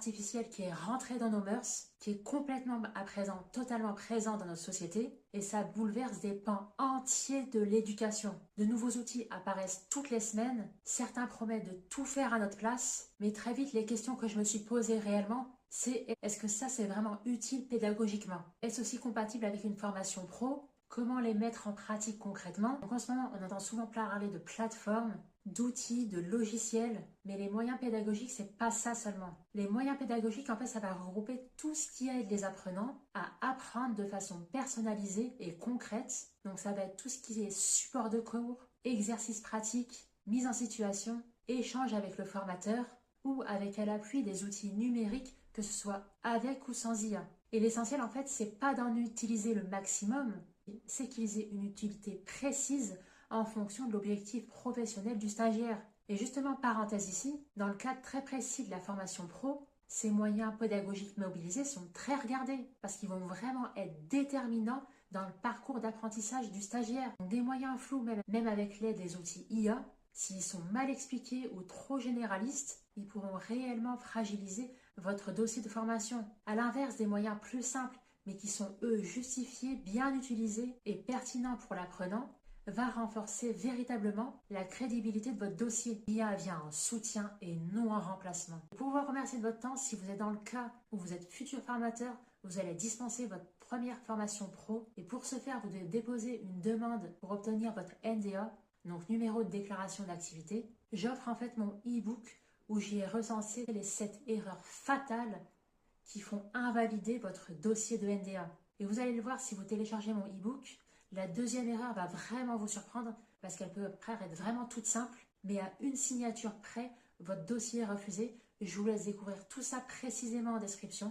artificielle qui est rentrée dans nos mœurs, qui est complètement à présent, totalement présent dans notre société, et ça bouleverse des pans entiers de l'éducation. De nouveaux outils apparaissent toutes les semaines, certains promettent de tout faire à notre place, mais très vite les questions que je me suis posées réellement, c'est est-ce que ça c'est vraiment utile pédagogiquement? Est-ce aussi compatible avec une formation pro? Comment les mettre en pratique concrètement? Donc en ce moment, on entend souvent parler de plateformes, d'outils, de logiciels, mais les moyens pédagogiques, c'est pas ça seulement. Les moyens pédagogiques, en fait, ça va regrouper tout ce qui aide les apprenants à apprendre de façon personnalisée et concrète. Donc ça va être tout ce qui est support de cours, exercices pratiques, mise en situation, échange avec le formateur ou avec à l'appui des outils numériques, que ce soit avec ou sans IA. Et l'essentiel, en fait, c'est pas d'en utiliser le maximum, c'est qu'ils aient une utilité précise en fonction de l'objectif professionnel du stagiaire. Et justement, parenthèse ici, dans le cadre très précis de la formation pro, ces moyens pédagogiques mobilisés sont très regardés parce qu'ils vont vraiment être déterminants dans le parcours d'apprentissage du stagiaire. Donc, des moyens flous, même avec l'aide des outils IA, s'ils sont mal expliqués ou trop généralistes, ils pourront réellement fragiliser votre dossier de formation. À l'inverse des moyens plus simples, mais qui sont eux justifiés, bien utilisés et pertinents pour l'apprenant, va renforcer véritablement la crédibilité de votre dossier. L'IA vient en soutien et non en remplacement. Pour vous remercier de votre temps, si vous êtes dans le cas où vous êtes futur formateur, vous allez dispenser votre première formation pro et pour ce faire, vous devez déposer une demande pour obtenir votre NDA, donc numéro de déclaration d'activité. J'offre en fait mon e-book où j'y ai recensé les 7 erreurs fatales qui font invalider votre dossier de NDA. Et vous allez le voir si vous téléchargez mon e-book. La deuxième erreur va vraiment vous surprendre parce qu'elle peut être vraiment toute simple, mais à une signature près, votre dossier est refusé. Je vous laisse découvrir tout ça précisément en description.